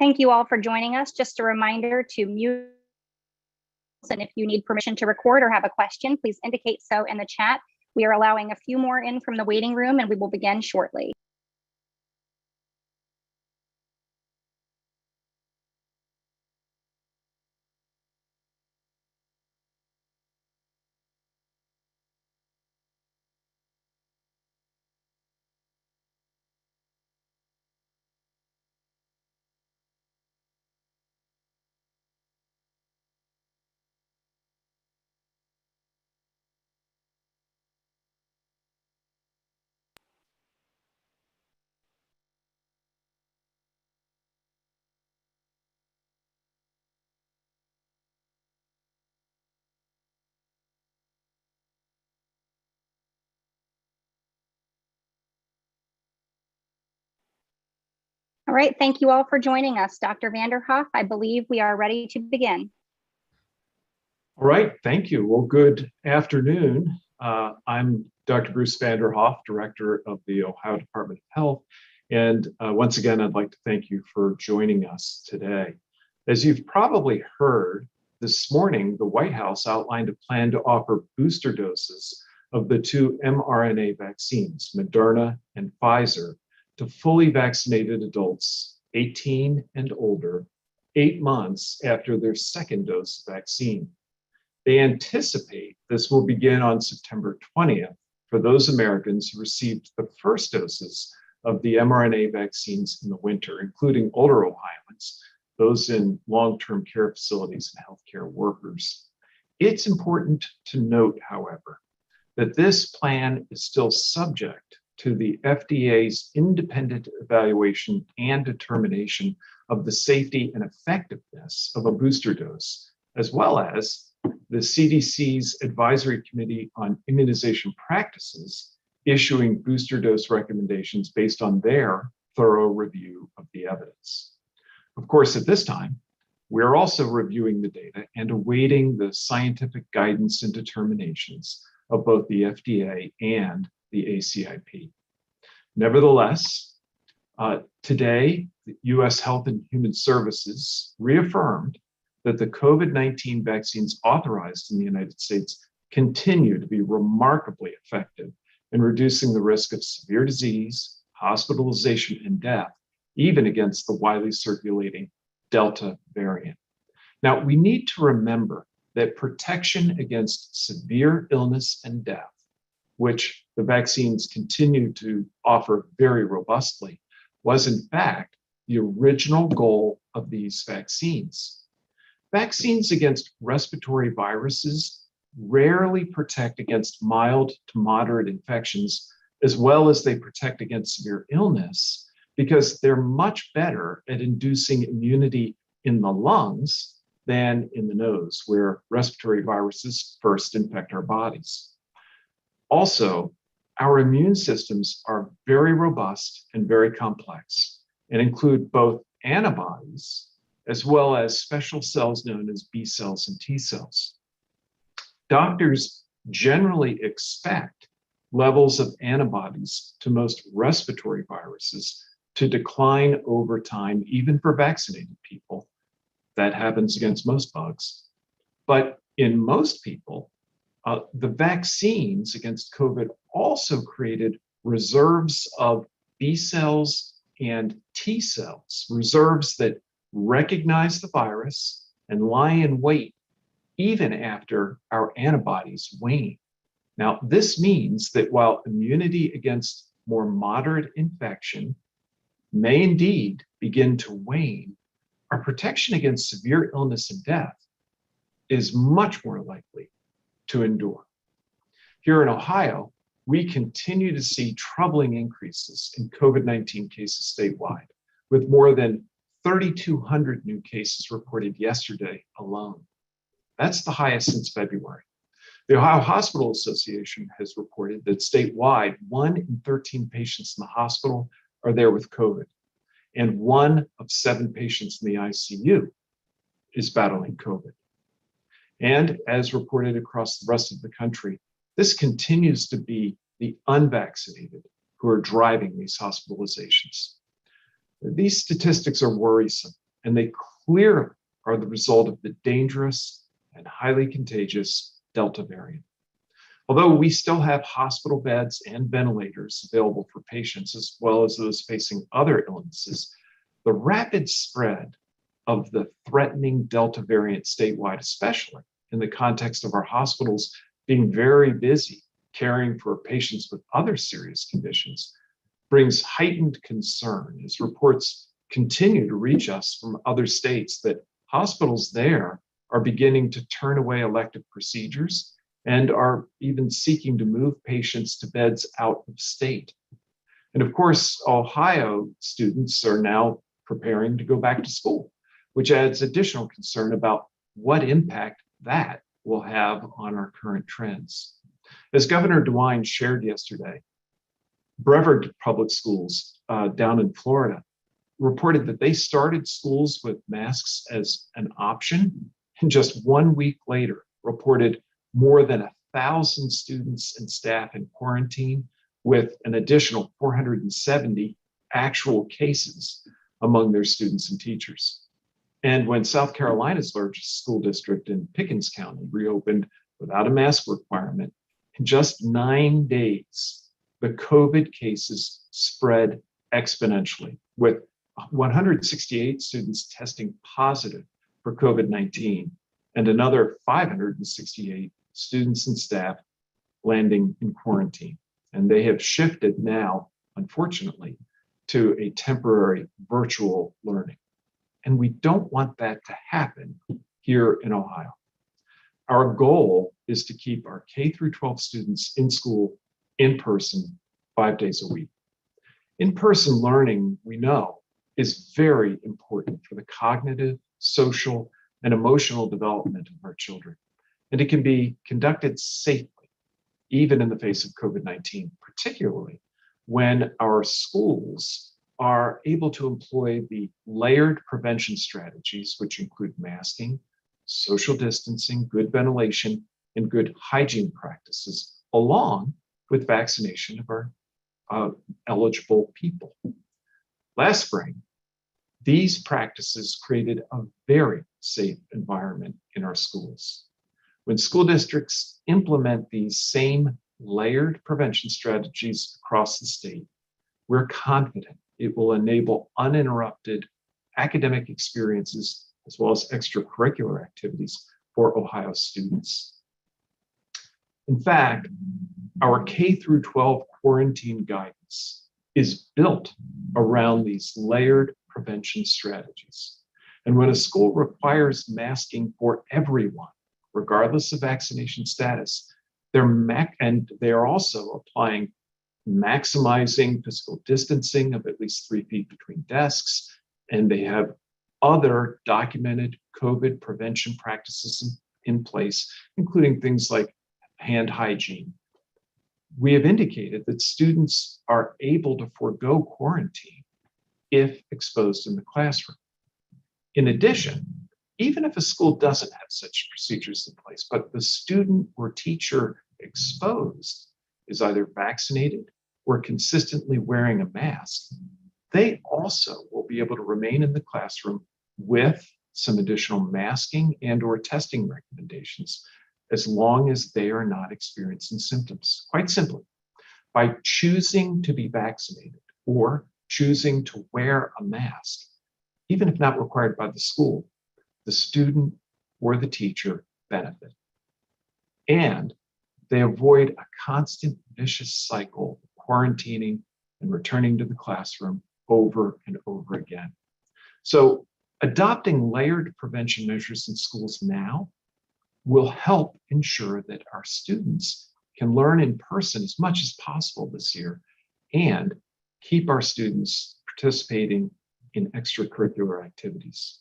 Thank you all for joining us. Just a reminder to mute, and if you need permission to record or have a question, please indicate so in the chat. We are allowing a few more in from the waiting room, and we will begin shortly. All right, thank you all for joining us. Dr. Vanderhoff, I believe we are ready to begin. All right, thank you. Well, good afternoon. I'm Dr. Bruce Vanderhoff, Director of the Ohio Department of Health. And once again, I'd like to thank you for joining us today. As you've probably heard, this morning, the White House outlined a plan to offer booster doses of the two mRNA vaccines, Moderna and Pfizer, to fully vaccinated adults 18 and older, 8 months after their second dose of vaccine. They anticipate this will begin on September 20th for those Americans who received the first doses of the mRNA vaccines in the winter, including older Ohioans, those in long-term care facilities and healthcare workers. It's important to note, however, that this plan is still subject to the FDA's independent evaluation and determination of the safety and effectiveness of a booster dose, as well as the CDC's Advisory Committee on Immunization Practices issuing booster dose recommendations based on their thorough review of the evidence. Of course, at this time, we're also reviewing the data and awaiting the scientific guidance and determinations of both the FDA and the ACIP. Nevertheless, today, the U.S. Health and Human Services reaffirmed that the COVID-19 vaccines authorized in the United States continue to be remarkably effective in reducing the risk of severe disease, hospitalization, and death, even against the widely circulating Delta variant. Now, we need to remember that protection against severe illness and death, which the vaccines continue to offer very robustly, was in fact the original goal of these vaccines. Vaccines against respiratory viruses rarely protect against mild to moderate infections, as well as they protect against severe illness, because they're much better at inducing immunity in the lungs than in the nose, where respiratory viruses first infect our bodies. Also, our immune systems are very robust and very complex and include both antibodies as well as special cells known as B cells and T cells. Doctors generally expect levels of antibodies to most respiratory viruses to decline over time, even for vaccinated people. That happens against most bugs. But in most people, the vaccines against COVID also created reserves of B cells and T cells, reserves that recognize the virus and lie in wait even after our antibodies wane. Now, this means that while immunity against more moderate infection may indeed begin to wane, our protection against severe illness and death is much more likely to endure. Here in Ohio, we continue to see troubling increases in COVID-19 cases statewide, with more than 3,200 new cases reported yesterday alone. That's the highest since February. The Ohio Hospital Association has reported that statewide, 1 in 13 patients in the hospital are there with COVID, and 1 of 7 patients in the ICU is battling COVID. And as reported across the rest of the country, this continues to be the unvaccinated who are driving these hospitalizations. These statistics are worrisome and they clearly are the result of the dangerous and highly contagious Delta variant. Although we still have hospital beds and ventilators available for patients, as well as those facing other illnesses, the rapid spread of the threatening Delta variant statewide, especially in the context of our hospitals being very busy caring for patients with other serious conditions, brings heightened concern as reports continue to reach us from other states that hospitals there are beginning to turn away elective procedures and are even seeking to move patients to beds out of state. And of course, Ohio students are now preparing to go back to school, which adds additional concern about what impact that will have on our current trends. As Governor DeWine shared yesterday, Brevard Public Schools down in Florida reported that they started schools with masks as an option, and just 1 week later reported more than 1,000 students and staff in quarantine, with an additional 470 actual cases among their students and teachers. And when South Carolina's largest school district in Pickens County reopened without a mask requirement, in just 9 days, the COVID cases spread exponentially, with 168 students testing positive for COVID-19 and another 568 students and staff landing in quarantine. And they have shifted now, unfortunately, to a temporary virtual learning. And we don't want that to happen here in Ohio. Our goal is to keep our K through 12 students in school in person 5 days a week. In-person learning, we know, is very important for the cognitive, social, and emotional development of our children. And it can be conducted safely, even in the face of COVID-19, particularly when our schools are able to employ the layered prevention strategies, which include masking, social distancing, good ventilation, and good hygiene practices, along with vaccination of our eligible people. Last spring, these practices created a very safe environment in our schools. When school districts implement these same layered prevention strategies across the state, we're confident it will enable uninterrupted academic experiences as well as extracurricular activities for Ohio students. In fact, our K through 12 quarantine guidance is built around these layered prevention strategies. And when a school requires masking for everyone, regardless of vaccination status, they are also applying maximizing physical distancing of at least 3 feet between desks, and they have other documented COVID prevention practices in place, including things like hand hygiene. We have indicated that students are able to forego quarantine if exposed in the classroom. In addition, even if a school doesn't have such procedures in place, but the student or teacher exposed is either vaccinated or consistently wearing a mask, they also will be able to remain in the classroom with some additional masking and or testing recommendations, as long as they are not experiencing symptoms. Quite simply, by choosing to be vaccinated or choosing to wear a mask, even if not required by the school, the student or the teacher benefit. And they avoid a constant vicious cycle of quarantining and returning to the classroom over and over again. So adopting layered prevention measures in schools now will help ensure that our students can learn in person as much as possible this year and keep our students participating in extracurricular activities.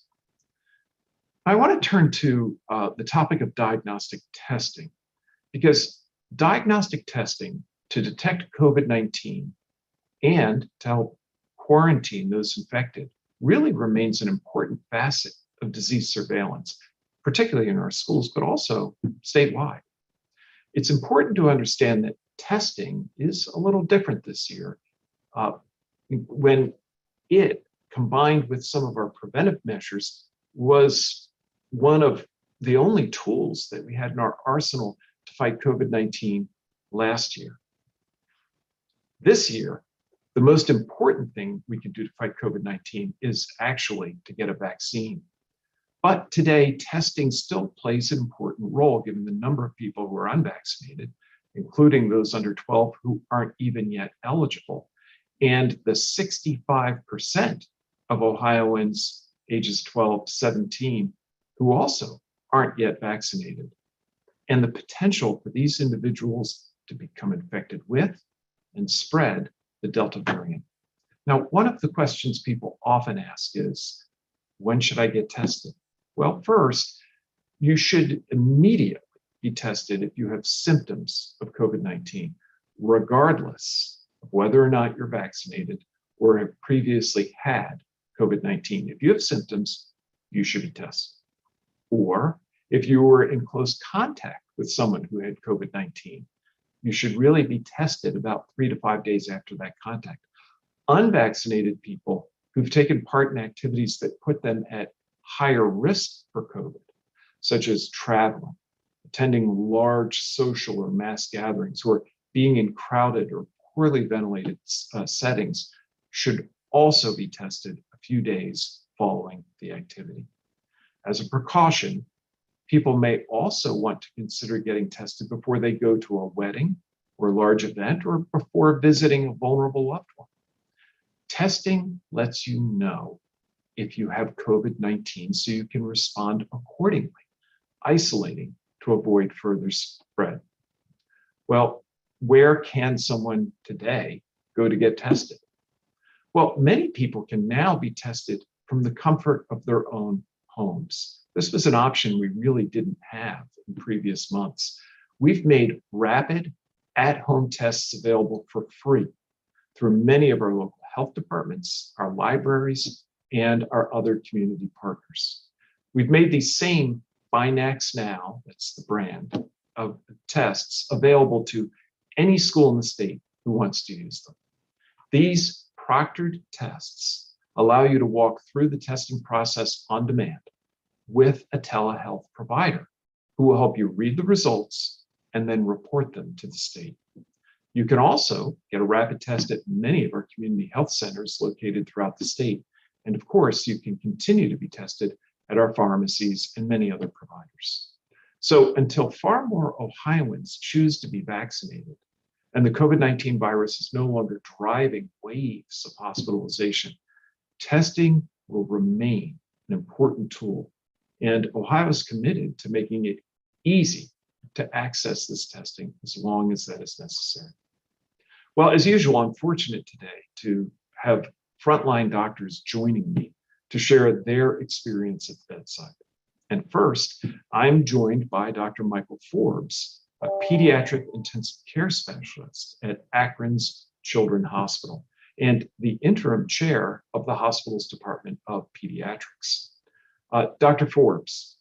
I want to turn to the topic of diagnostic testing, because diagnostic testing to detect COVID-19 and to help quarantine those infected really remains an important facet of disease surveillance, particularly in our schools, but also statewide. It's important to understand that testing is a little different this year when it combined with some of our preventive measures, was one of the only tools that we had in our arsenal to fight COVID-19 last year. This year, the most important thing we can do to fight COVID-19 is actually to get a vaccine. But today, testing still plays an important role given the number of people who are unvaccinated, including those under 12 who aren't even yet eligible, and the 65% of Ohioans ages 12 to 17 who also aren't yet vaccinated, and the potential for these individuals to become infected with and spread the Delta variant. Now, one of the questions people often ask is, when should I get tested? Well, first, you should immediately be tested if you have symptoms of COVID-19, regardless of whether or not you're vaccinated or have previously had COVID-19. If you have symptoms, you should be tested. Or if you were in close contact with someone who had COVID-19, you should really be tested about 3 to 5 days after that contact. Unvaccinated people who've taken part in activities that put them at higher risk for COVID, such as traveling, attending large social or mass gatherings, or being in crowded or poorly ventilated settings, should also be tested a few days following the activity. As a precaution, people may also want to consider getting tested before they go to a wedding or a large event, or before visiting a vulnerable loved one. Testing lets you know if you have COVID-19 so you can respond accordingly, isolating to avoid further spread. Well, where can someone today go to get tested? Well, many people can now be tested from the comfort of their own homes. This was an option we really didn't have in previous months. We've made rapid at-home tests available for free through many of our local health departments, our libraries, and our other community partners. We've made these same Binax Now, that's the brand, of tests available to any school in the state who wants to use them. These proctored tests allow you to walk through the testing process on demand with a telehealth provider who will help you read the results and then report them to the state. You can also get a rapid test at many of our community health centers located throughout the state. And of course, you can continue to be tested at our pharmacies and many other providers. So until far more Ohioans choose to be vaccinated and the COVID-19 virus is no longer driving waves of hospitalization, testing will remain an important tool. And Ohio is committed to making it easy to access this testing as long as that is necessary. Well, as usual, I'm fortunate today to have frontline doctors joining me to share their experience at the bedside. And first, I'm joined by Dr. Michael Forbes, a pediatric intensive care specialist at Akron's Children's Hospital and the interim chair of the hospital's Department of Pediatrics. Dr. Forbes,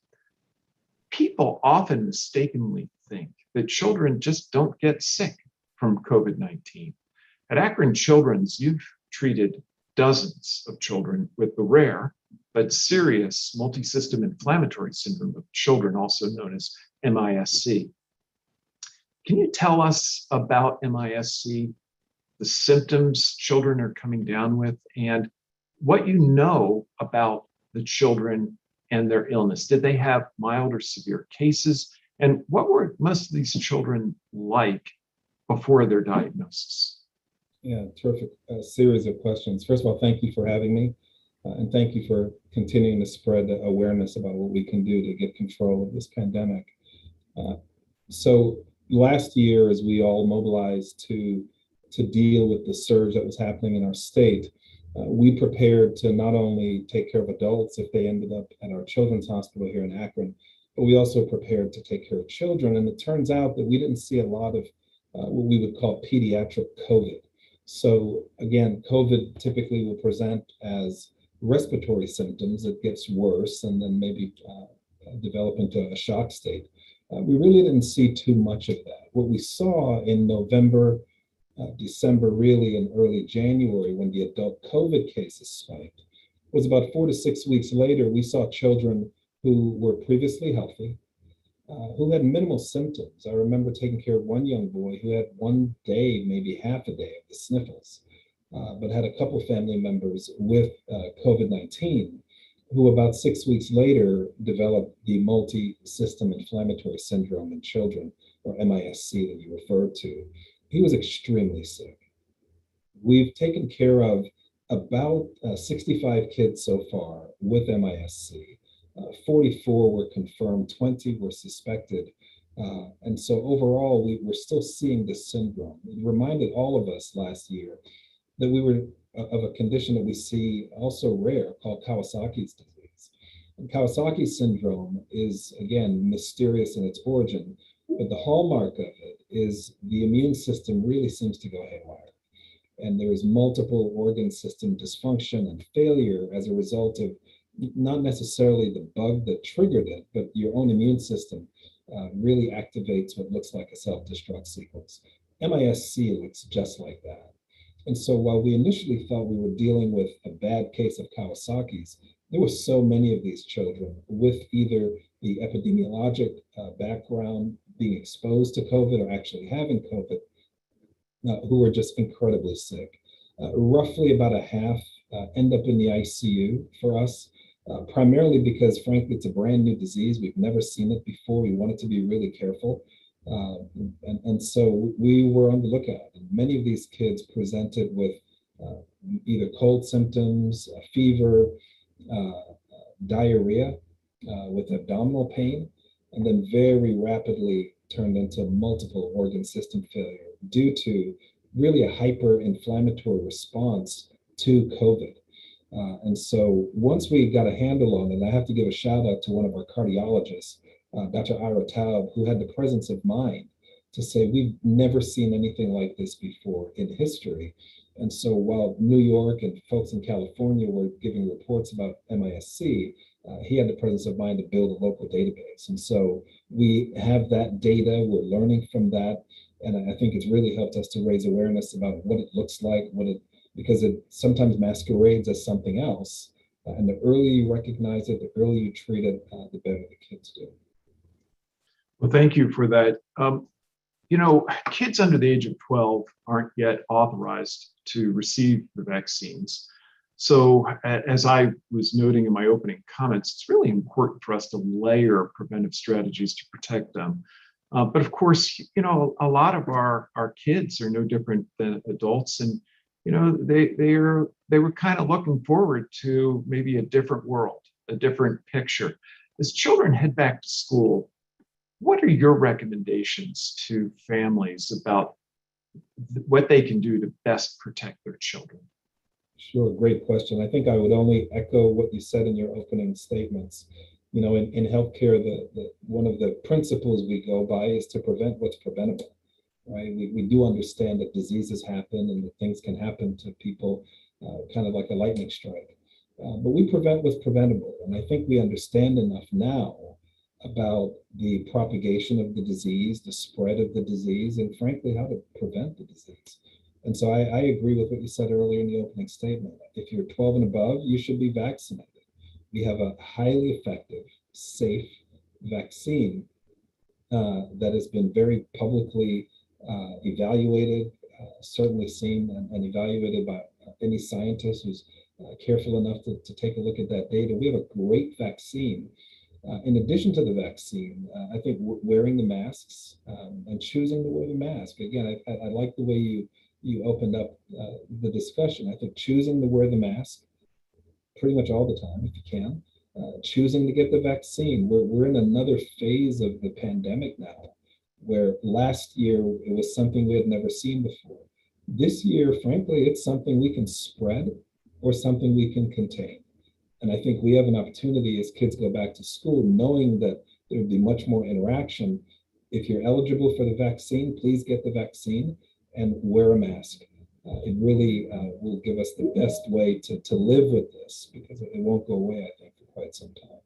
people often mistakenly think that children just don't get sick from COVID-19. At Akron Children's, you've treated dozens of children with the rare but serious multisystem inflammatory syndrome of children, also known as MIS-C. Can you tell us about MIS-C, the symptoms children are coming down with, and what you know about the children and their illness? Did they have mild or severe cases? And what were most of these children like before their diagnosis? Yeah, terrific series of questions. First of all, thank you for having me. And thank you for continuing to spread the awareness about what we can do to get control of this pandemic. So last year, as we all mobilized to deal with the surge that was happening in our state, we prepared to not only take care of adults if they ended up at our children's hospital here in Akron, but we also prepared to take care of children. And it turns out that we didn't see a lot of what we would call pediatric COVID. So again, COVID typically will present as respiratory symptoms. It gets worse and then maybe develop into a shock state. We really didn't see too much of that. What we saw in November, December, really in early January, when the adult COVID cases spiked, was about 4 to 6 weeks later, we saw children who were previously healthy, who had minimal symptoms. I remember taking care of one young boy who had one day, maybe half a day of the sniffles, but had a couple family members with COVID-19 who about 6 weeks later developed the multi-system inflammatory syndrome in children, or MISC that you referred to. He was extremely sick. We've taken care of about 65 kids so far with MISC. 44 were confirmed, 20 were suspected. And so overall, we're still seeing this syndrome. It reminded all of us last year that we were of a condition that we see also rare called Kawasaki's disease. And Kawasaki syndrome is, again, mysterious in its origin, but the hallmark of it is the immune system really seems to go haywire. And there is multiple organ system dysfunction and failure as a result of not necessarily the bug that triggered it, but your own immune system really activates what looks like a self-destruct sequence. MISC looks just like that. And so while we initially thought we were dealing with a bad case of Kawasaki's, there were so many of these children with either the epidemiologic background, being exposed to COVID or actually having COVID, who were just incredibly sick. Roughly about a half end up in the ICU for us, primarily because, frankly, it's a brand new disease. We've never seen it before. We wanted to be really careful. And so we were on the lookout. And many of these kids presented with either cold symptoms, fever, diarrhea, with abdominal pain, and then very rapidly turned into multiple organ system failure due to really a hyper-inflammatory response to COVID. And so once we got a handle on it, I have to give a shout out to one of our cardiologists, Dr. Ira Taub, who had the presence of mind to say, we've never seen anything like this before in history. And so while New York and folks in California were giving reports about MISC, he had the presence of mind to build a local database. And so we have that data, we're learning from that. And I think it's really helped us to raise awareness about what it looks like, because it sometimes masquerades as something else. And the earlier you recognize it, the earlier you treat it, the better the kids do. Well, thank you for that. Kids under the age of 12 aren't yet authorized to receive the vaccines. So as I was noting in my opening comments, it's really important for us to layer preventive strategies to protect them. But of course, a lot of our kids are no different than adults, and they were kind of looking forward to maybe a different world, a different picture. As children head back to school, what are your recommendations to families about what they can do to best protect their children? Sure, great question. I think I would only echo what you said in your opening statements. In healthcare, one of the principles we go by is to prevent what's preventable, right? We do understand that diseases happen and that things can happen to people kind of like a lightning strike. But we prevent what's preventable. And I think we understand enough now about the propagation of the disease, the spread of the disease, and frankly, how to prevent the disease. And so I agree with what you said earlier in the opening statement. If you're 12 and above, you should be vaccinated. We have a highly effective, safe vaccine that has been very publicly evaluated, certainly seen and evaluated by any scientist who's careful enough to take a look at that data. We have a great vaccine. In addition to the vaccine, I think wearing the masks and choosing to wear the mask. Again, I like the way you opened up the discussion. I think choosing to wear the mask pretty much all the time, if you can, choosing to get the vaccine. We're in another phase of the pandemic now, where last year it was something we had never seen before. This year, frankly, it's something we can spread or something we can contain. And I think we have an opportunity as kids go back to school, knowing that there will be much more interaction. If you're eligible for the vaccine, please get the vaccine and wear a mask. It really will give us the best way to live with this, because it won't go away, I think, for quite some time.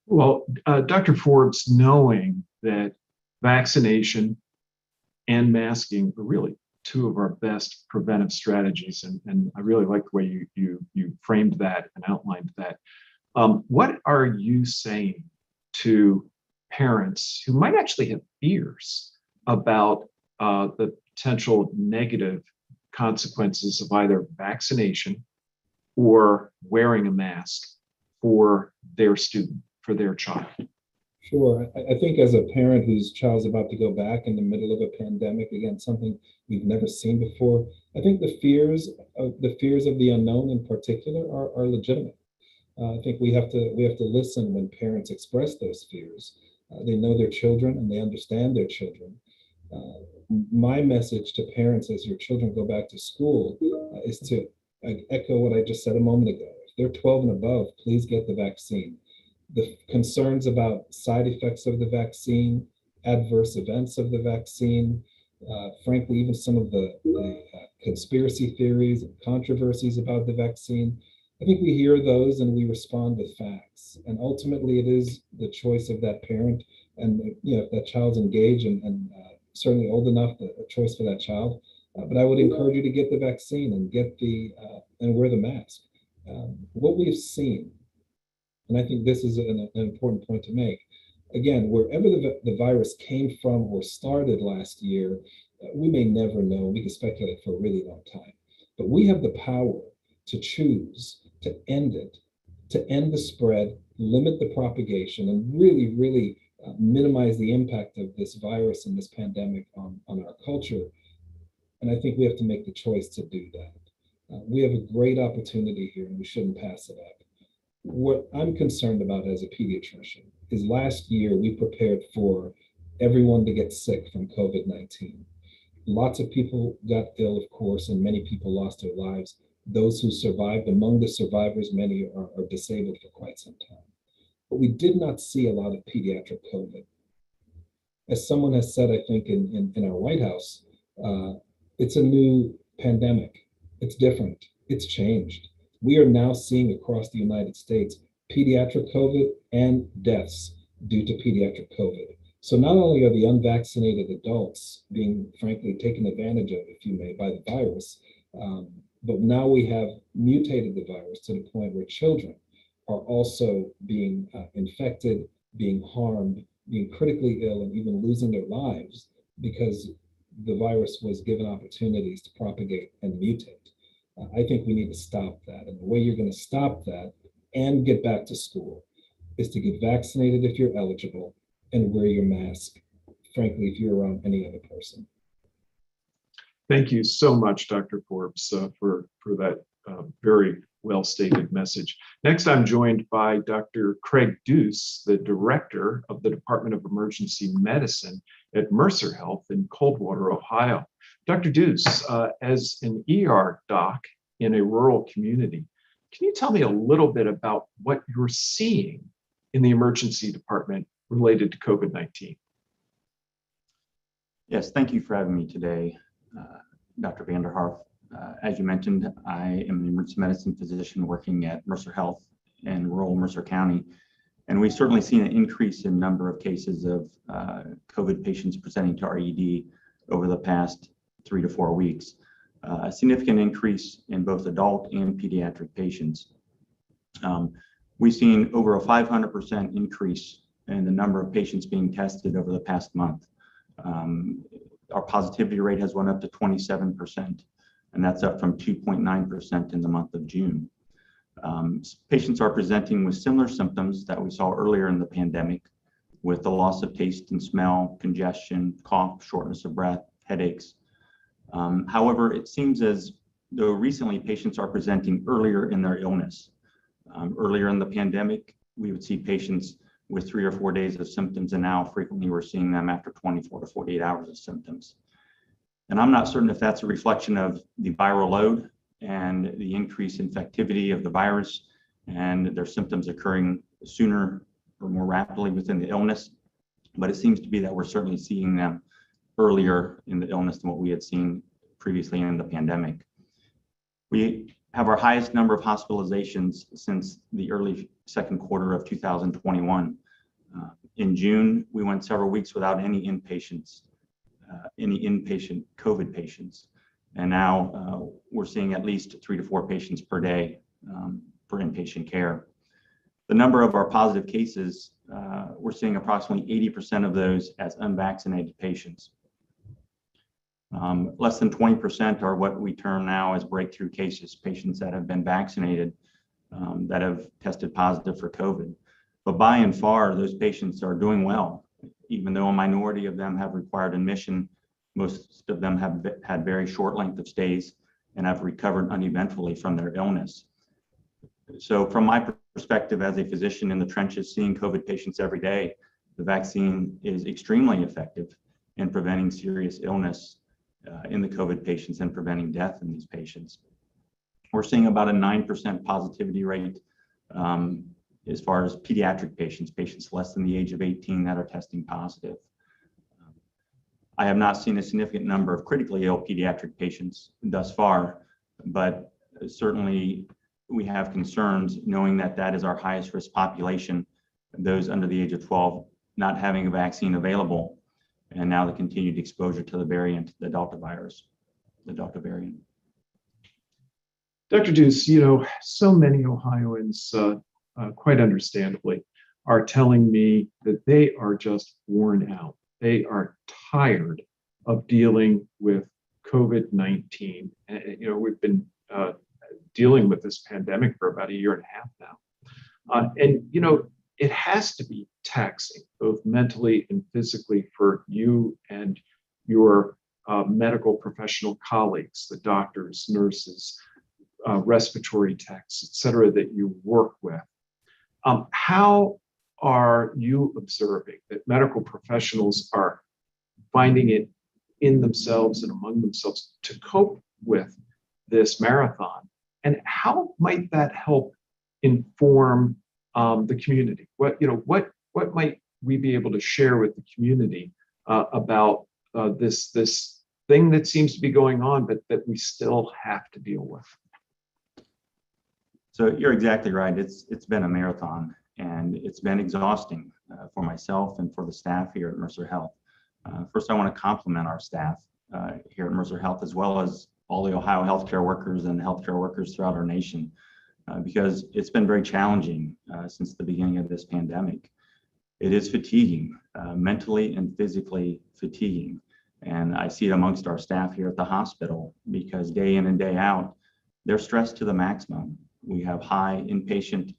Well, Dr. Forbes, knowing that vaccination and masking are really two of our best preventive strategies, and I really like the way you framed that and outlined that. What are you saying to parents who might actually have fears about the potential negative consequences of either vaccination or wearing a mask for their student, for their child? Sure. I think as a parent whose child's about to go back in the middle of a pandemic, again, something we've never seen before, I think the fears of the unknown in particular are legitimate. I think we have to listen when parents express those fears. They know their children and they understand their children. My message to parents as your children go back to school is to echo what I just said a moment ago. If they're 12 and above, please get the vaccine. The concerns about side effects of the vaccine, adverse events of the vaccine, frankly, even some of the conspiracy theories and controversies about the vaccine, I think we hear those and we respond with facts. And ultimately, it is the choice of that parent. And if that child's engaged and certainly old enough, a choice for that child. But I would encourage you to get the vaccine and and wear the mask. What we've seen, and I think this is an important point to make. Again, wherever the virus came from or started last year, we may never know. We can speculate for a really long time. But we have the power to choose to end it, to end the spread, limit the propagation, and really, really minimize the impact of this virus and this pandemic on our culture. And I think we have to make the choice to do that. We have a great opportunity here and we shouldn't pass it up. What I'm concerned about as a pediatrician is last year we prepared for everyone to get sick from COVID-19. Lots of people got ill, of course, and many people lost their lives. Those who survived, among the survivors, many are disabled for quite some time. But we did not see a lot of pediatric COVID. As someone has said, I think in our White House, it's a new pandemic. It's different. It's changed. We are now seeing across the United States pediatric COVID and deaths due to pediatric COVID. So not only are the unvaccinated adults being, frankly, taken advantage of, if you may, by the virus, but now we have mutated the virus to the point where children are also being infected, being harmed, being critically ill, and even losing their lives because the virus was given opportunities to propagate and mutate. I think we need to stop that. And the way you're going to stop that and get back to school is to get vaccinated if you're eligible and wear your mask, frankly, if you're around any other person. Thank you so much, Dr. Forbes, for that very well-stated message. Next, I'm joined by Dr. Craig Deuce, the Director of the Department of Emergency Medicine at Mercer Health in Coldwater, Ohio. Dr. Deuce, as an ER doc in a rural community, can you tell me a little bit about what you're seeing in the emergency department related to COVID-19? Yes, thank you for having me today, Dr. Vanderharf. As you mentioned, I am an emergency medicine physician working at Mercer Health in rural Mercer County, and we've certainly seen an increase in number of cases of COVID patients presenting to our ED over the past 3 to 4 weeks. A significant increase in both adult and pediatric patients. We've seen over a 500% increase in the number of patients being tested over the past month. Our positivity rate has went up to 27%, and that's up from 2.9% in the month of June. Patients are presenting with similar symptoms that we saw earlier in the pandemic, with the loss of taste and smell, congestion, cough, shortness of breath, headaches. However, it seems as though recently patients are presenting earlier in their illness. Earlier in the pandemic, we would see patients with 3 or 4 days of symptoms, and now frequently we're seeing them after 24 to 48 hours of symptoms. And I'm not certain if that's a reflection of the viral load and the increased infectivity of the virus and their symptoms occurring sooner or more rapidly within the illness, but it seems to be that we're certainly seeing them earlier in the illness than what we had seen previously in the pandemic. We have our highest number of hospitalizations since the early second quarter of 2021. In June, we went several weeks without any inpatient COVID patients. And now we're seeing at least 3 to 4 patients per day for inpatient care. The number of our positive cases, we're seeing approximately 80% of those as unvaccinated patients. Less than 20% are what we term now as breakthrough cases, patients that have been vaccinated that have tested positive for COVID. But by and far, those patients are doing well. Even though a minority of them have required admission, most of them have had very short length of stays and have recovered uneventfully from their illness. So from my perspective as a physician in the trenches seeing COVID patients every day, the vaccine is extremely effective in preventing serious illness in the COVID patients and preventing death in these patients. We're seeing about a 9% positivity rate as far as pediatric patients less than the age of 18 that are testing positive. I have not seen a significant number of critically ill pediatric patients thus far, but certainly we have concerns knowing that that is our highest risk population, those under the age of 12 not having a vaccine available, and now the continued exposure to the variant, the Delta virus, the Delta variant. Dr. Deuce, so many Ohioans, quite understandably, are telling me that they are just worn out. They are tired of dealing with COVID-19. We've been dealing with this pandemic for about a year and a half now. It has to be taxing, both mentally and physically, for you and your medical professional colleagues, the doctors, nurses, respiratory techs, et cetera, that you work with. How are you observing that medical professionals are finding it in themselves and among themselves to cope with this marathon? And how might that help inform the community? What might we be able to share with the community about this thing that seems to be going on, but that we still have to deal with? So you're exactly right. It's been a marathon, and it's been exhausting for myself and for the staff here at Mercer Health. First, I want to compliment our staff here at Mercer Health, as well as all the Ohio healthcare workers and healthcare workers throughout our nation, because it's been very challenging since the beginning of this pandemic. It is fatiguing, mentally and physically fatiguing. And I see it amongst our staff here at the hospital, because day in and day out, they're stressed to the maximum. We have high inpatient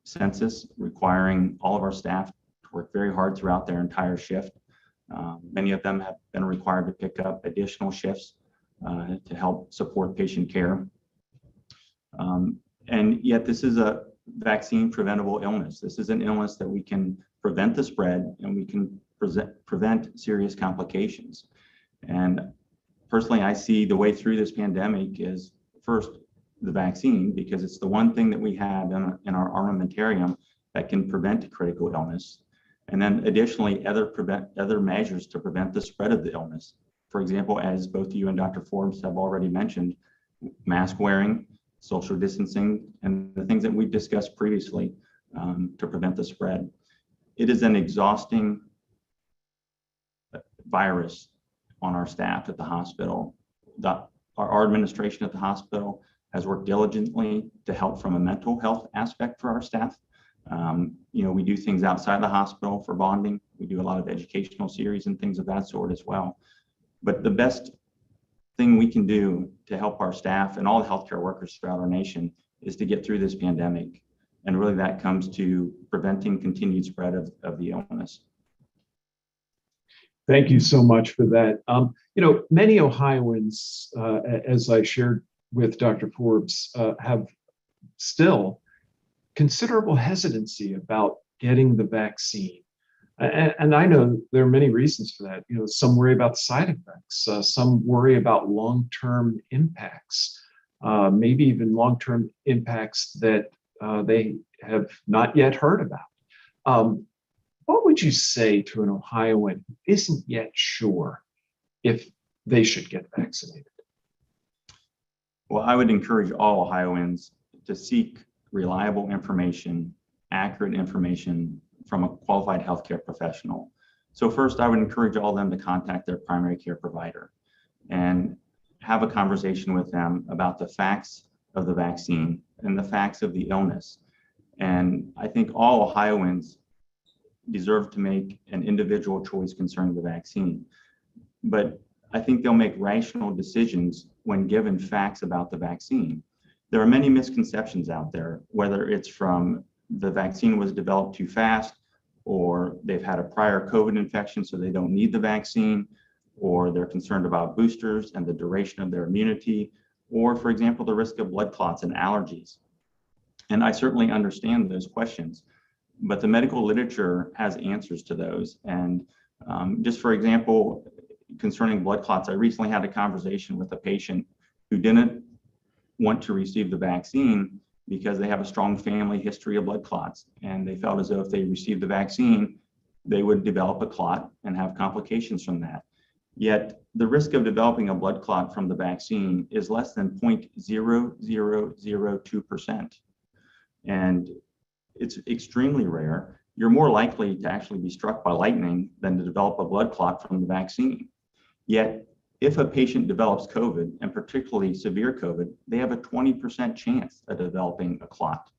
census requiring all of our staff to work very hard throughout their entire shift. Many of them have been required to pick up additional shifts to help support patient care. And yet this is a vaccine preventable illness. This is an illness that we can prevent the spread, and we can prevent serious complications. And personally, I see the way through this pandemic is first the vaccine, because it's the one thing that we have in our armamentarium that can prevent critical illness. And then additionally, other measures to prevent the spread of the illness. For example, as both you and Dr. Forbes have already mentioned, mask wearing, social distancing, and the things that we've discussed previously to prevent the spread. It is an exhausting virus on our staff at the hospital. Our administration at the hospital has worked diligently to help from a mental health aspect for our staff. We do things outside the hospital for bonding. We do a lot of educational series and things of that sort as well. But the best thing we can do to help our staff and all the healthcare workers throughout our nation is to get through this pandemic. And really that comes to preventing continued spread of the illness. Thank you so much for that. Many Ohioans, as I shared with Dr. Forbes, have still considerable hesitancy about getting the vaccine. And I know there are many reasons for that. Some worry about side effects, some worry about long-term impacts, maybe even long-term impacts that they have not yet heard about. What would you say to an Ohioan who isn't yet sure if they should get vaccinated? Well, I would encourage all Ohioans to seek reliable information, accurate information from a qualified healthcare professional. So first, I would encourage all of them to contact their primary care provider. And have a conversation with them about the facts of the vaccine and the facts of the illness. And I think all Ohioans deserve to make an individual choice concerning the vaccine. But I think they'll make rational decisions when given facts about the vaccine. There are many misconceptions out there, whether it's from the vaccine was developed too fast, or they've had a prior COVID infection, so they don't need the vaccine, or they're concerned about boosters and the duration of their immunity, or, for example, the risk of blood clots and allergies. And I certainly understand those questions, but the medical literature has answers to those. And just for example, concerning blood clots, I recently had a conversation with a patient who didn't want to receive the vaccine because they have a strong family history of blood clots. And they felt as though if they received the vaccine, they would develop a clot and have complications from that. Yet the risk of developing a blood clot from the vaccine is less than 0.0002%. And it's extremely rare. You're more likely to actually be struck by lightning than to develop a blood clot from the vaccine. Yet, if a patient develops COVID, and particularly severe COVID, they have a 20% chance of developing a clot.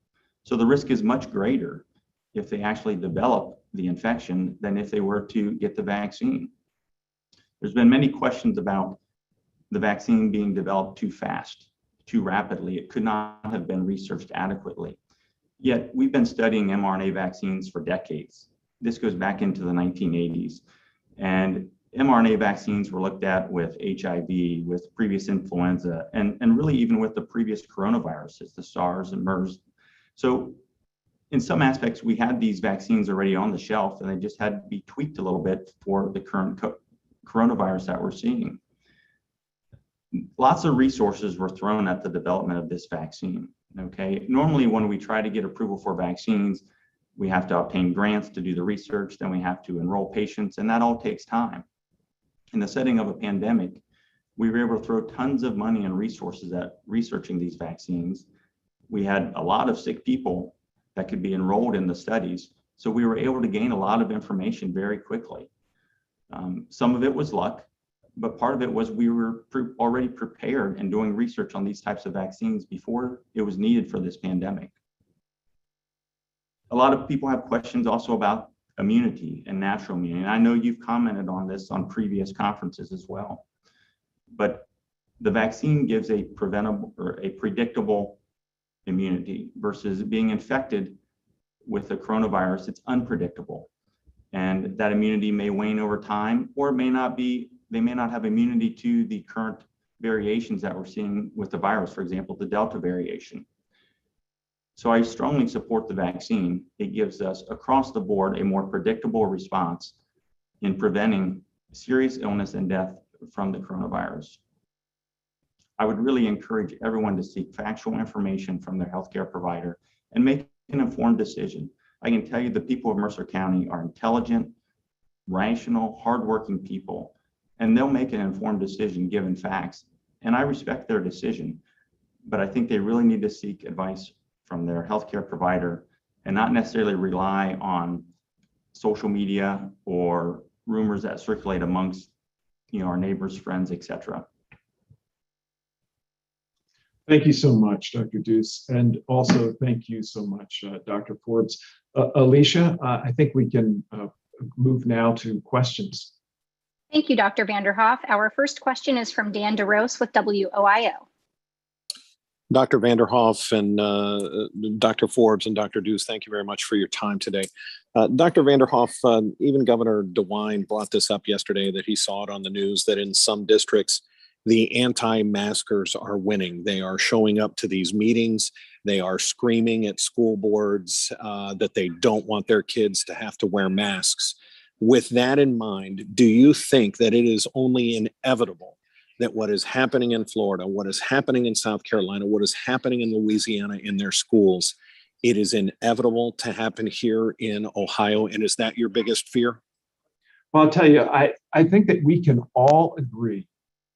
So the risk is much greater if they actually develop the infection than if they were to get the vaccine. There's been many questions about the vaccine being developed too fast, too rapidly. It could not have been researched adequately. Yet we've been studying mRNA vaccines for decades. This goes back into the 1980s. And mRNA vaccines were looked at with HIV, with previous influenza, and really even with the previous coronaviruses, the SARS and MERS. So in some aspects, we had these vaccines already on the shelf, and they just had to be tweaked a little bit for the current coronavirus that we're seeing. Lots of resources were thrown at the development of this vaccine. Okay, normally when we try to get approval for vaccines, we have to obtain grants to do the research, then we have to enroll patients, and that all takes time. In the setting of a pandemic, we were able to throw tons of money and resources at researching these vaccines. We had a lot of sick people that could be enrolled in the studies, so we were able to gain a lot of information very quickly. Some of it was luck, but part of it was we were already prepared and doing research on these types of vaccines before it was needed for this pandemic. A lot of people have questions also about immunity and natural immunity. And I know you've commented on this on previous conferences as well. But the vaccine gives a preventable or a predictable immunity versus being infected with the coronavirus. It's unpredictable. And that immunity may wane over time, or it may not be. They may not have immunity to the current variations that we're seeing with the virus, for example, the Delta variation. So I strongly support the vaccine. It gives us across the board a more predictable response in preventing serious illness and death from the coronavirus. I would really encourage everyone to seek factual information from their healthcare provider and make an informed decision. I can tell you the people of Mercer County are intelligent, rational, hardworking people, and they'll make an informed decision given facts. And I respect their decision, but I think they really need to seek advice from their healthcare provider and not necessarily rely on social media or rumors that circulate amongst our neighbors, friends, etc. Thank you so much, Dr. Deuce. And also thank you so much, Dr. Forbes. Alicia, I think we can move now to questions. Thank you, Dr. Vanderhoff. Our first question is from Dan DeRose with WOIO. Dr. Vanderhoff and Dr. Forbes and Dr. Deuce, thank you very much for your time today. Dr. Vanderhoff, even Governor DeWine brought this up yesterday, that he saw it on the news that in some districts, the anti-maskers are winning. They are showing up to these meetings. They are screaming at school boards that they don't want their kids to have to wear masks. With that in mind, do you think that it is only inevitable that what is happening in Florida, what is happening in South Carolina, what is happening in Louisiana in their schools, it is inevitable to happen here in Ohio? And is that your biggest fear? Well, I'll tell you, I think that we can all agree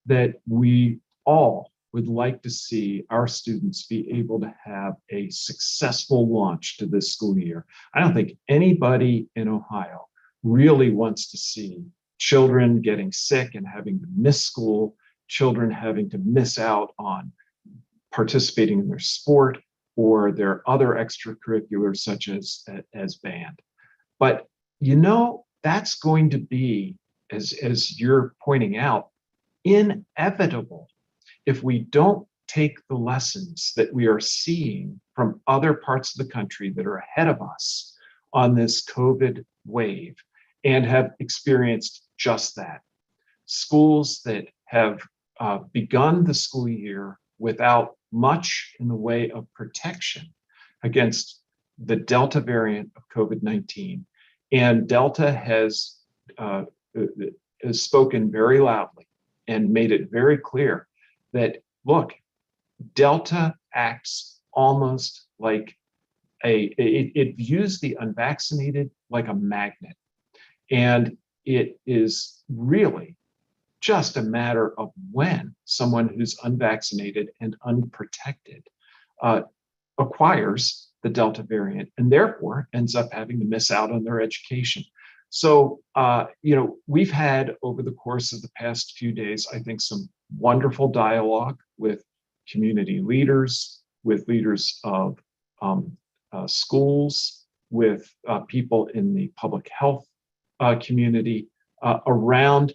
that we all would like to see our students be able to have a successful launch to this school year. I don't think anybody in Ohio really wants to see children getting sick and having to miss school children having to miss out on participating in their sport or their other extracurriculars such as band. But that's going to be, as you're pointing out, inevitable if we don't take the lessons that we are seeing from other parts of the country that are ahead of us on this COVID wave and have experienced just that. Schools that have begun the school year without much in the way of protection against the Delta variant of COVID-19. And Delta has spoken very loudly and made it very clear that, look, Delta acts almost like it views the unvaccinated like a magnet. And it is really just a matter of when someone who's unvaccinated and unprotected acquires the Delta variant and therefore ends up having to miss out on their education. So, we've had over the course of the past few days, I think, some wonderful dialogue with community leaders, with leaders of schools, with people in the public health community around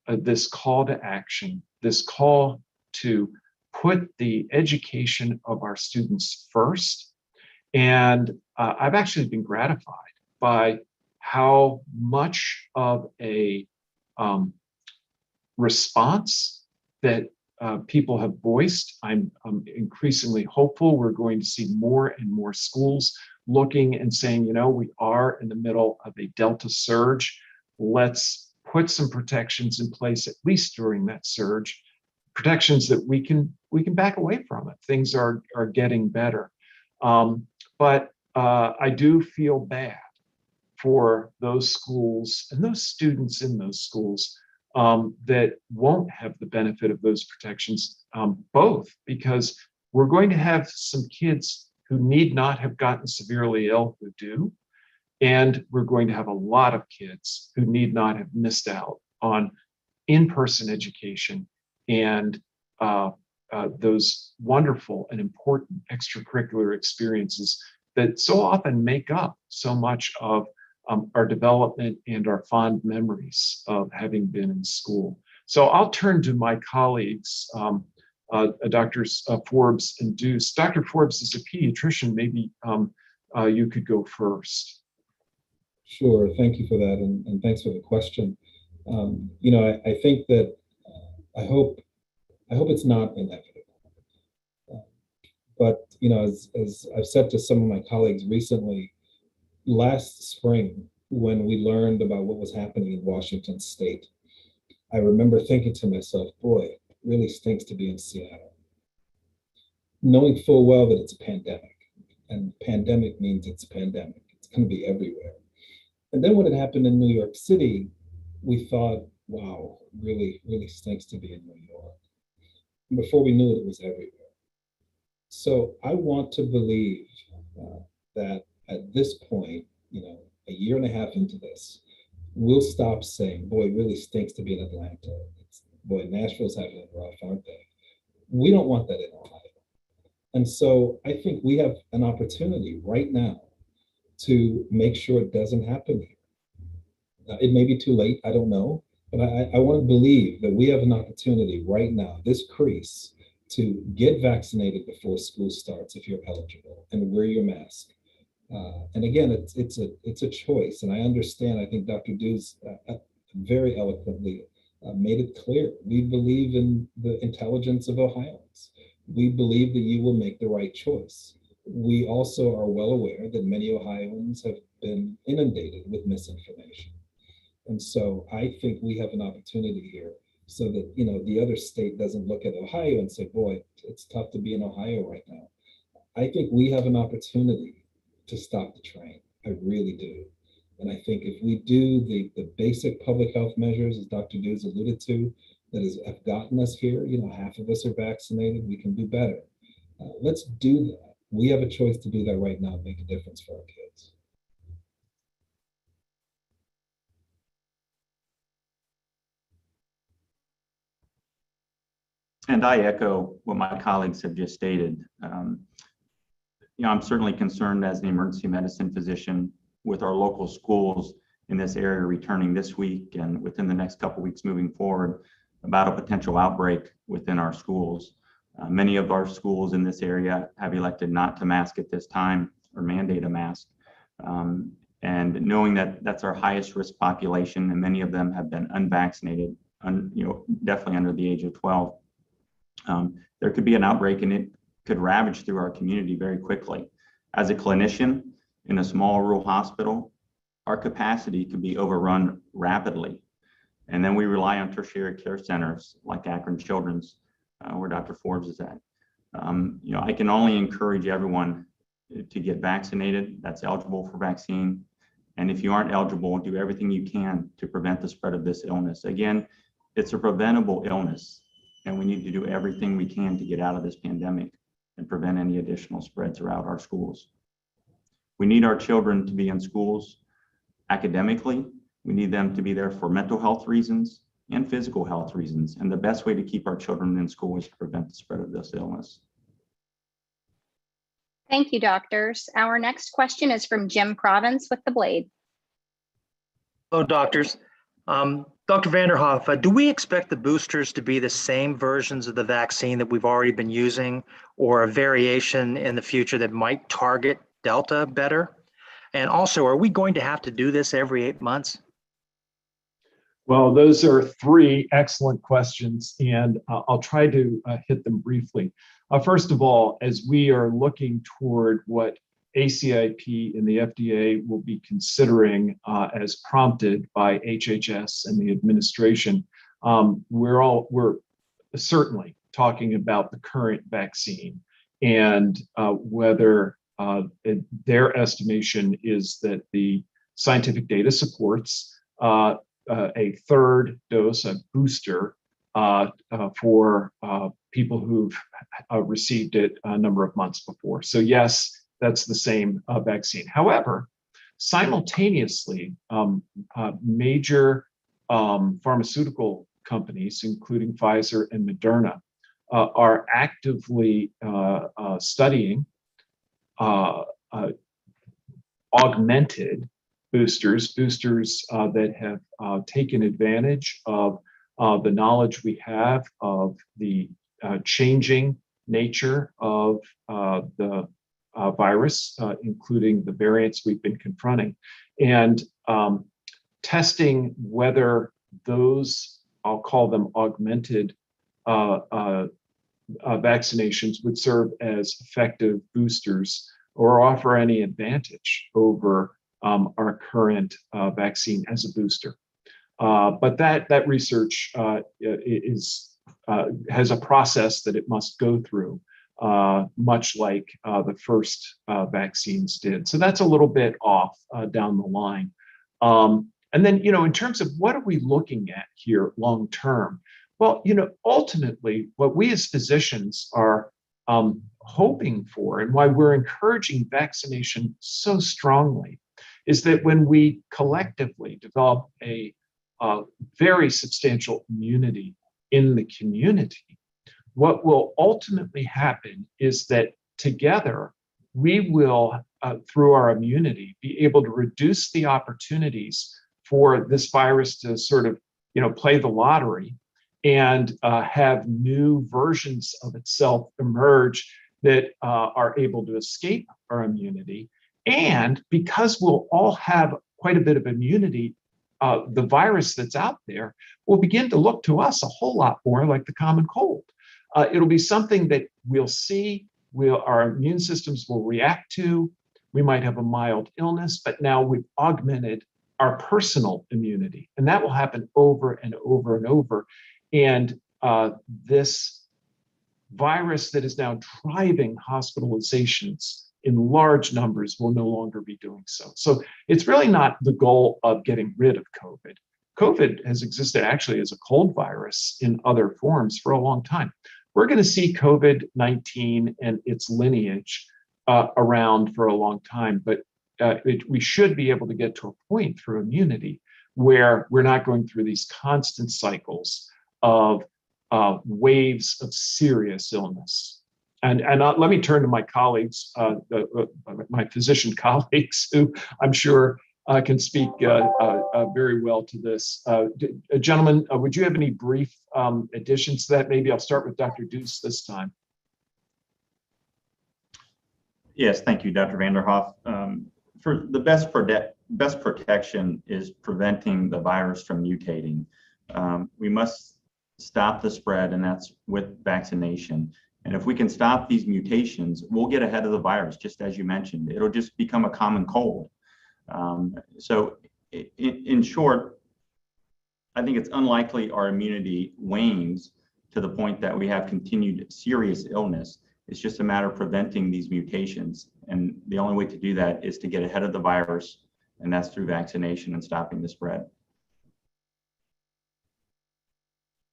this call to action, this call to put the education of our students first. And I've actually been gratified by how much of a response that people have voiced. I'm increasingly hopeful we're going to see more and more schools looking and saying, we are in the middle of a Delta surge. Let's put some protections in place, at least during that surge, protections that we can back away from it. Things are getting better. But I do feel bad for those schools and those students in those schools that won't have the benefit of those protections, both because we're going to have some kids who need not have gotten severely ill who do, and we're going to have a lot of kids who need not have missed out on in-person education and those wonderful and important extracurricular experiences that so often make up so much of our development and our fond memories of having been in school. So I'll turn to my colleagues, Drs. Forbes and Deuce. Dr. Forbes is a pediatrician. Maybe you could go first. Sure, thank you for that, and thanks for the question. I think that I hope it's not inevitable. But as I've said to some of my colleagues recently, last spring, when we learned about what was happening in Washington State, I remember thinking to myself, boy, it really stinks to be in Seattle, knowing full well that it's a pandemic, and pandemic means it's a pandemic. It's going to be everywhere. And then when it happened in New York City, we thought, wow, really, really stinks to be in New York. And before we knew it, it was everywhere. So I want to believe that at this point, a year and a half into this, we'll stop saying, boy, it really stinks to be in Atlanta. Boy, Nashville's having it rough, aren't they? We don't want that in Ohio. And so I think we have an opportunity right now to make sure it doesn't happen here. It may be too late, I don't know, but I want to believe that we have an opportunity right now, this crease, to get vaccinated before school starts if you're eligible, and wear your mask. And again, it's a choice, and I understand. I think Dr. Deuce very eloquently made it clear. We believe in the intelligence of Ohioans. We believe that you will make the right choice. We also are well aware that many Ohioans have been inundated with misinformation. And so I think we have an opportunity here so that, the other state doesn't look at Ohio and say, boy, it's tough to be in Ohio right now. I think we have an opportunity to stop the train. I really do. And I think if we do the basic public health measures, as Dr. Deuce alluded to, that have gotten us here, half of us are vaccinated, we can do better. Let's do that. We have a choice to do that right now and make a difference for our kids. And I echo what my colleagues have just stated. I'm certainly concerned as an emergency medicine physician with our local schools in this area returning this week and within the next couple of weeks moving forward about a potential outbreak within our schools. Many of our schools in this area have elected not to mask at this time or mandate a mask. And knowing that that's our highest risk population and many of them have been unvaccinated, definitely under the age of 12, there could be an outbreak and it could ravage through our community very quickly. As a clinician in a small rural hospital, our capacity could be overrun rapidly. And then we rely on tertiary care centers like Akron Children's, where Dr. Forbes is at. I can only encourage everyone to get vaccinated that's eligible for vaccine. And if you aren't eligible, do everything you can to prevent the spread of this illness. Again, it's a preventable illness, and we need to do everything we can to get out of this pandemic and prevent any additional spread throughout our schools. We need our children to be in schools academically. We need them to be there for mental health reasons and physical health reasons. And the best way to keep our children in school is to prevent the spread of this illness. Thank you, doctors. Our next question is from Jim Province with The Blade. Hello, doctors. Dr. Vanderhoff, do we expect the boosters to be the same versions of the vaccine that we've already been using, or a variation in the future that might target Delta better? And also, are we going to have to do this every 8 months? Well, those are three excellent questions, and I'll try to hit them briefly. First of all, as we are looking toward what ACIP and the FDA will be considering as prompted by HHS and the administration, we're certainly talking about the current vaccine and whether their estimation is that the scientific data supports a third dose, a booster, for people who've received it a number of months before. So yes, that's the same vaccine. However, simultaneously, major pharmaceutical companies, including Pfizer and Moderna, are actively studying augmented boosters that have taken advantage of the knowledge we have of the changing nature of the virus, including the variants we've been confronting, and testing whether those, I'll call them augmented vaccinations, would serve as effective boosters or offer any advantage over our current vaccine as a booster. But that research has a process that it must go through, much like the first vaccines did. So that's a little bit off down the line. And then, in terms of what are we looking at here long term? Well, ultimately, what we as physicians are hoping for, and why we're encouraging vaccination so strongly, is that when we collectively develop a very substantial immunity in the community, what will ultimately happen is that together we will, through our immunity, be able to reduce the opportunities for this virus to sort of, play the lottery and have new versions of itself emerge that are able to escape our immunity. And because we'll all have quite a bit of immunity, the virus that's out there will begin to look to us a whole lot more like the common cold. It'll be something that we'll see, our immune systems will react to. We might have a mild illness, but now we've augmented our personal immunity. And that will happen over and over and over. And this virus that is now driving hospitalizations in large numbers will no longer be doing so. So it's really not the goal of getting rid of COVID. COVID has existed actually as a cold virus in other forms for a long time. We're going to see COVID-19 and its lineage around for a long time, but we should be able to get to a point through immunity where we're not going through these constant cycles of waves of serious illness. And let me turn to my colleagues, my physician colleagues, who I'm sure can speak very well to this. Gentlemen, would you have any brief additions to that? Maybe I'll start with Dr. Deuce this time. Yes, thank you, Dr. Vanderhoff. For the best protection is preventing the virus from mutating. We must stop the spread, and that's with vaccination. And if we can stop these mutations, we'll get ahead of the virus, just as you mentioned. It'll just become a common cold. So in short, I think it's unlikely our immunity wanes to the point that we have continued serious illness. It's just a matter of preventing these mutations. And the only way to do that is to get ahead of the virus, and that's through vaccination and stopping the spread.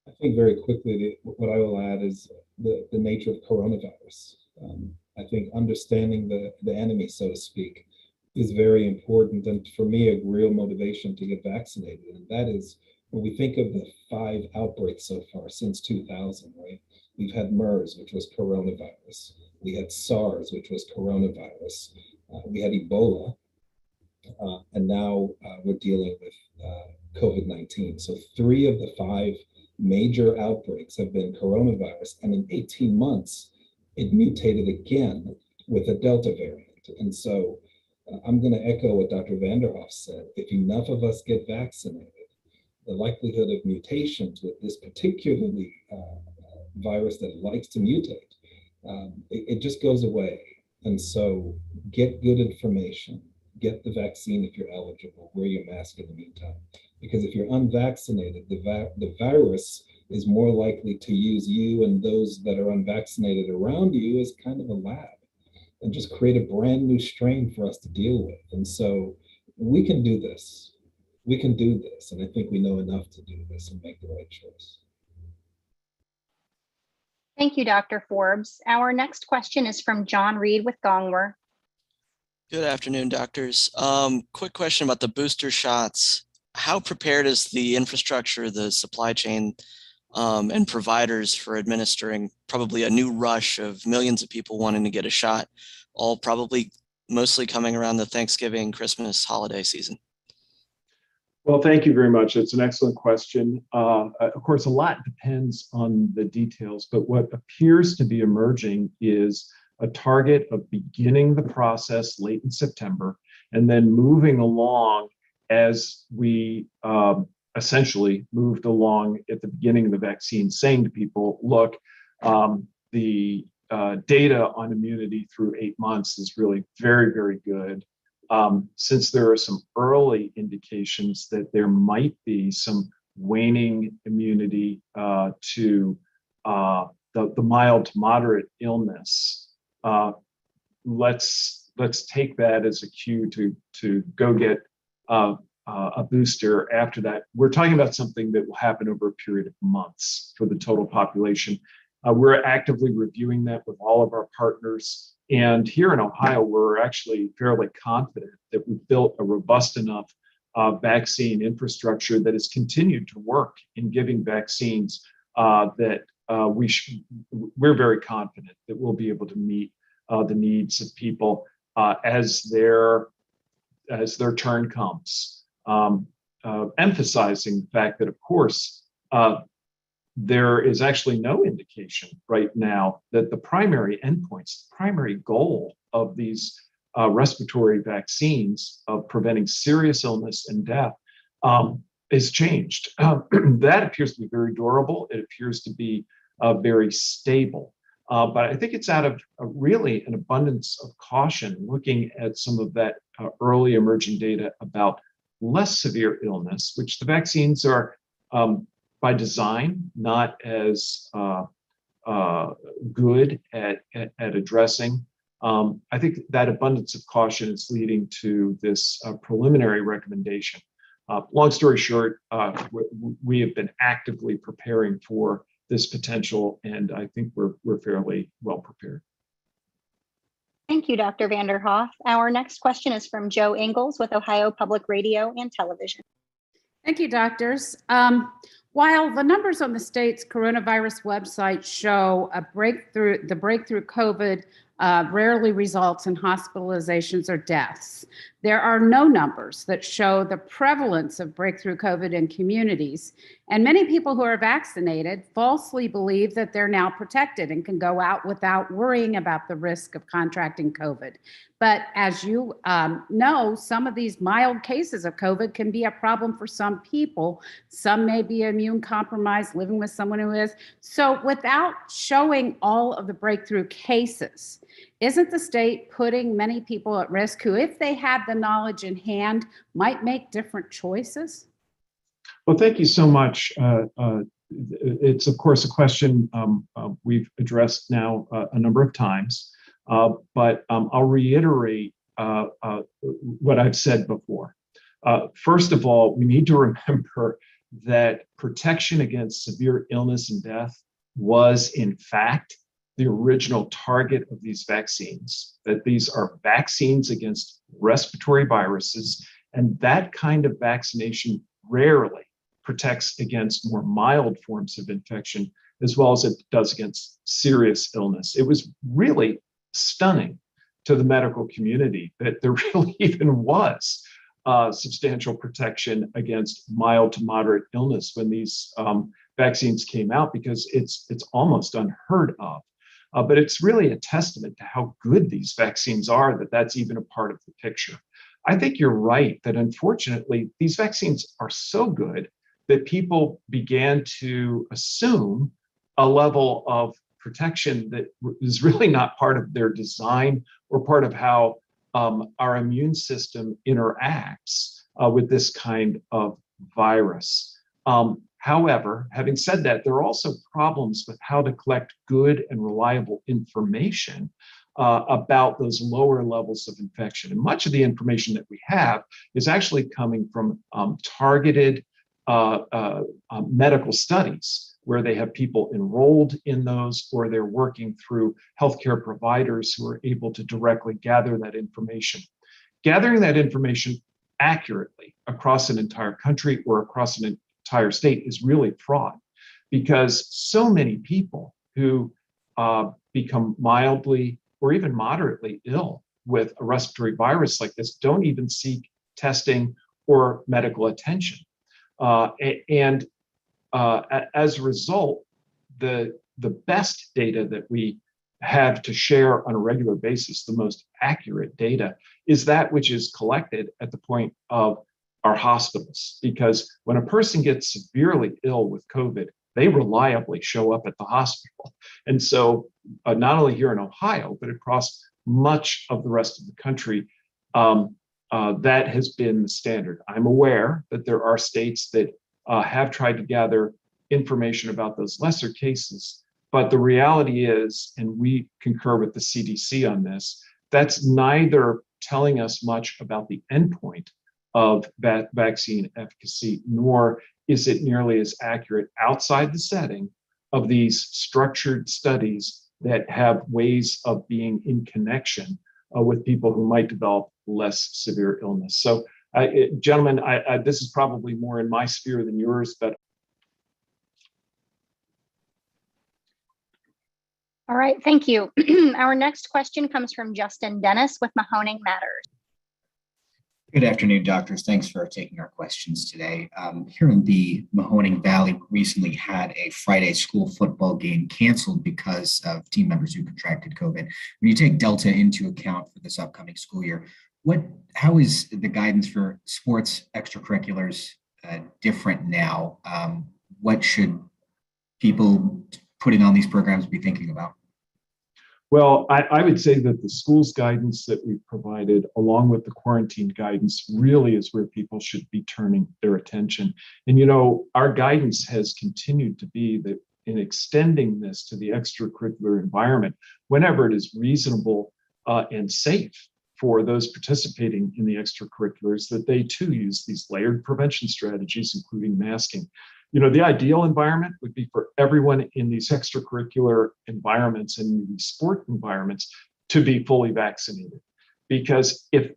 I think very quickly, what I will add is the nature of coronavirus. I think understanding the enemy, so to speak, is very important, and for me, a real motivation to get vaccinated. And that is, when we think of the 5 outbreaks so far since 2000, right? We've had MERS, which was coronavirus. We had SARS, which was coronavirus. We had Ebola, and now we're dealing with COVID-19. So 3 of the 5 major outbreaks have been coronavirus, and in 18 months, it mutated again with a Delta variant. And so I'm going to echo what Dr. Vanderhoff said. If enough of us get vaccinated, the likelihood of mutations with this particularly virus that likes to mutate, it just goes away. And so get good information, get the vaccine if you're eligible, wear your mask in the meantime. Because if you're unvaccinated, the virus is more likely to use you and those that are unvaccinated around you as kind of a lab and just create a brand new strain for us to deal with. And so we can do this. We can do this. And I think we know enough to do this and make the right choice. Thank you, Dr. Forbes. Our next question is from John Reed with Gongwer. Good afternoon, doctors. Quick question about the booster shots. How prepared is the infrastructure, the supply chain, and providers for administering probably a new rush of millions of people wanting to get a shot, all probably mostly coming around the Thanksgiving, Christmas holiday season? Well, thank you very much. It's an excellent question. Of course, a lot depends on the details, but what appears to be emerging is a target of beginning the process late in September and then moving along as we essentially moved along at the beginning of the vaccine, saying to people, look, the data on immunity through 8 months is really very, very good. Since there are some early indications that there might be some waning immunity to the mild to moderate illness, let's take that as a cue to go get a booster after that. We're talking about something that will happen over a period of months for the total population. We're actively reviewing that with all of our partners. And here in Ohio, we're actually fairly confident that we've built a robust enough vaccine infrastructure that has continued to work in giving vaccines that we're very confident that we'll be able to meet the needs of people as their turn comes. Emphasizing the fact that, of course, there is actually no indication right now that the primary endpoints, the primary goal of these respiratory vaccines of preventing serious illness and death is changed. That appears to be very durable. It appears to be very stable. But I think it's out of really an abundance of caution looking at some of that early emerging data about less severe illness, which the vaccines are by design not as good at addressing. I think that abundance of caution is leading to this preliminary recommendation. Long story short, we have been actively preparing for this potential, and I think we're fairly well prepared. Thank you, Dr. Vanderhoff. Our next question is from Joe Ingles with Ohio Public Radio and Television. Thank you, doctors. While the numbers on the state's coronavirus website show the breakthrough COVID rarely results in hospitalizations or deaths, there are no numbers that show the prevalence of breakthrough COVID in communities. And many people who are vaccinated falsely believe that they're now protected and can go out without worrying about the risk of contracting COVID. But as you know, some of these mild cases of COVID can be a problem for some people. Some may be immune compromised, living with someone who is. So without showing all of the breakthrough cases, isn't the state putting many people at risk who, if they had the knowledge in hand, might make different choices? Well, thank you so much. It's, of course, a question we've addressed now a number of times, but I'll reiterate what I've said before. First of all, we need to remember that protection against severe illness and death was, in fact, the original target of these vaccines, that these are vaccines against respiratory viruses, and that kind of vaccination rarely protects against more mild forms of infection, as well as it does against serious illness. It was really stunning to the medical community that there really even was substantial protection against mild to moderate illness when these vaccines came out, because it's almost unheard of. But it's really a testament to how good these vaccines are that that's even a part of the picture. I think you're right that unfortunately, these vaccines are so good that people began to assume a level of protection that is really not part of their design or part of how our immune system interacts with this kind of virus. However, having said that, there are also problems with how to collect good and reliable information about those lower levels of infection. And much of the information that we have is actually coming from targeted medical studies, where they have people enrolled in those, or they're working through healthcare providers who are able to directly gather that information. Gathering that information accurately across an entire country or across an entire state is really fraught, because so many people who become mildly or even moderately ill with a respiratory virus like this don't even seek testing or medical attention. As a result, the best data that we have to share on a regular basis, the most accurate data, is that which is collected at the point of our hospitals. Because when a person gets severely ill with COVID, they reliably show up at the hospital. And so not only here in Ohio, but across much of the rest of the country, that has been the standard. I'm aware that there are states that have tried to gather information about those lesser cases, but the reality is, and we concur with the CDC on this, that's neither telling us much about the endpoint of vaccine efficacy, nor is it nearly as accurate outside the setting of these structured studies that have ways of being in connection with people who might develop less severe illness. So, gentlemen, this is probably more in my sphere than yours, but. All right, thank you. Our next question comes from Justin Dennis with Mahoning Matters. Good afternoon, doctors. Thanks for taking our questions today. Here in the Mahoning Valley, recently had a Friday school football game canceled because of team members who contracted COVID. When you take Delta into account for this upcoming school year, how is the guidance for sports extracurriculars different now? What should people putting on these programs be thinking about? Well, I would say that the school's guidance that we've provided, along with the quarantine guidance, really is where people should be turning their attention. And, you know, our guidance has continued to be that in extending this to the extracurricular environment, whenever it is reasonable and safe for those participating in the extracurriculars, that they too use these layered prevention strategies, including masking. You know, the ideal environment would be for everyone in these extracurricular environments and these sport environments to be fully vaccinated. Because if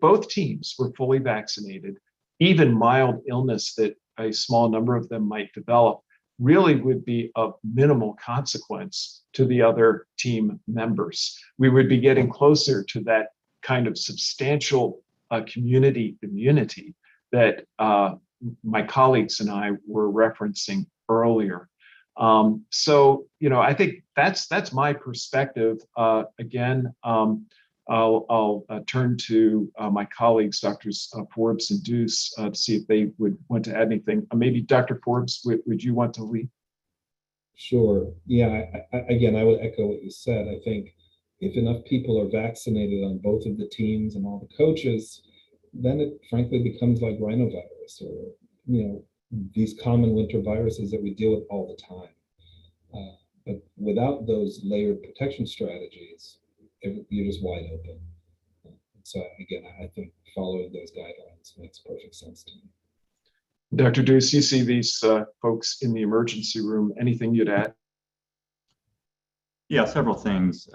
both teams were fully vaccinated, even mild illness that a small number of them might develop really would be of minimal consequence to the other team members. We would be getting closer to that kind of substantial community immunity that my colleagues and I were referencing earlier. So, I think that's my perspective. Again, I'll turn to my colleagues, Drs. Forbes and Deuce, to see if they would want to add anything. Maybe Dr. Forbes, would you want to lead? Sure. Yeah, again, I would echo what you said. I think if enough people are vaccinated on both of the teams and all the coaches, then it frankly becomes like rhinovirus or, these common winter viruses that we deal with all the time. But without those layered protection strategies, you're just wide open. So again, I think following those guidelines makes perfect sense to me. Dr. Deuce, you see these folks in the emergency room. Anything you'd add? Yeah, several things.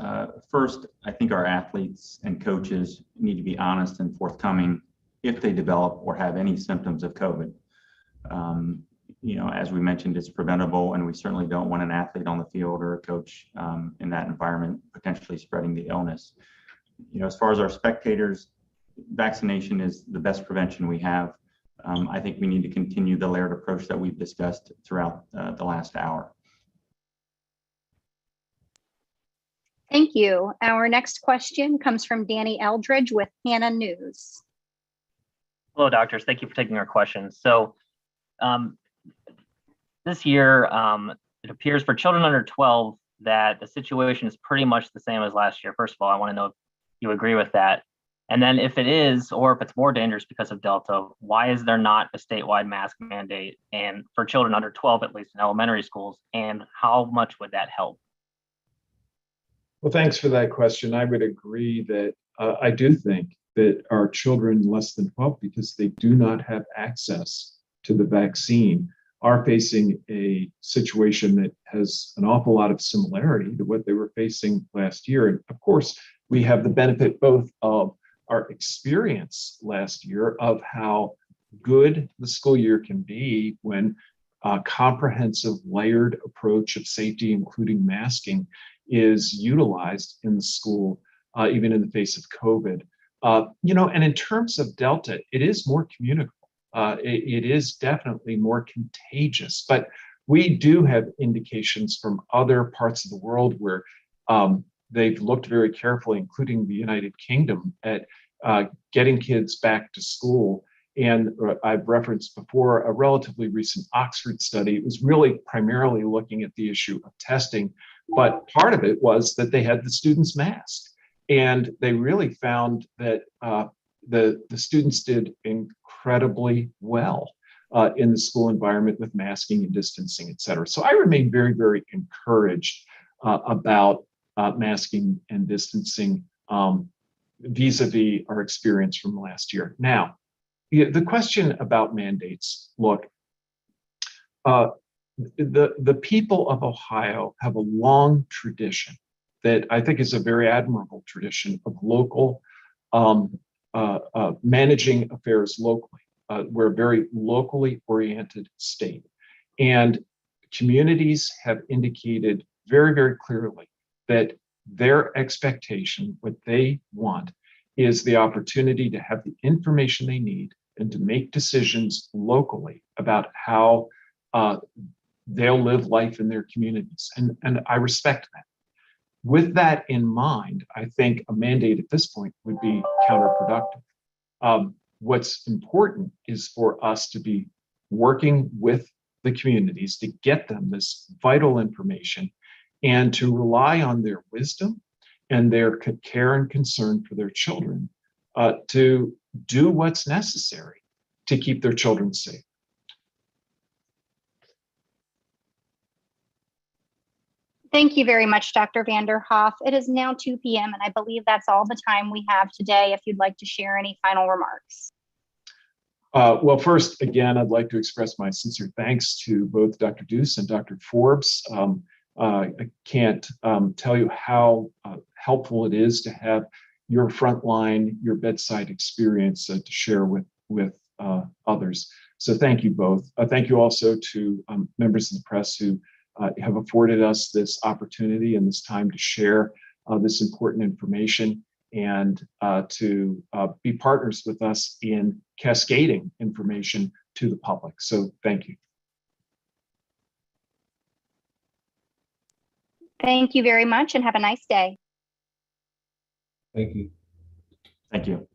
First, I think our athletes and coaches need to be honest and forthcoming if they develop or have any symptoms of COVID. As we mentioned, it's preventable, and we certainly don't want an athlete on the field or a coach in that environment potentially spreading the illness. As far as our spectators, vaccination is the best prevention we have. I think we need to continue the layered approach that we've discussed throughout the last hour. Thank you. Our next question comes from Danny Eldridge with Hannah News. Hello, doctors. Thank you for taking our questions. So this year, it appears for children under 12 that the situation is pretty much the same as last year. First of all, I want to know if you agree with that. And then if it is, or if it's more dangerous because of Delta, why is there not a statewide mask mandate, and for children under 12, at least in elementary schools, and how much would that help? Well, thanks for that question. I would agree that I do think that our children less than 12, because they do not have access to the vaccine, are facing a situation that has an awful lot of similarity to what they were facing last year. And of course, we have the benefit both of our experience last year of how good the school year can be when a comprehensive layered approach of safety, including masking, is utilized in the school, even in the face of COVID. And in terms of Delta, it is more communicable. It is definitely more contagious, but we do have indications from other parts of the world where they've looked very carefully, including the United Kingdom, at getting kids back to school. And I've referenced before a relatively recent Oxford study. It was really primarily looking at the issue of testing, but part of it was that they had the students masked. And they really found that the students did incredibly well in the school environment with masking and distancing, et cetera. So I remain very, very encouraged about masking and distancing vis-a-vis our experience from last year. Now, the question about mandates, look, the people of Ohio have a long tradition that I think is a very admirable tradition of local managing affairs locally. We're a very locally oriented state, and communities have indicated very, very clearly that their expectation, what they want, is the opportunity to have the information they need and to make decisions locally about how they'll live life in their communities. And I respect that. With that in mind, I think a mandate at this point would be counterproductive. What's important is for us to be working with the communities to get them this vital information and to rely on their wisdom and their care and concern for their children to do what's necessary to keep their children safe. Thank you very much, Dr. Vanderhoff. It is now 2 p.m. and I believe that's all the time we have today. If you'd like to share any final remarks. Well, first, again, I'd like to express my sincere thanks to both Dr. Deuce and Dr. Forbes. I can't tell you how helpful it is to have your frontline, your bedside experience to share with others. So thank you both. Thank you also to members of the press who have afforded us this opportunity and this time to share this important information and to be partners with us in cascading information to the public. So thank you. Thank you very much and have a nice day. Thank you. Thank you.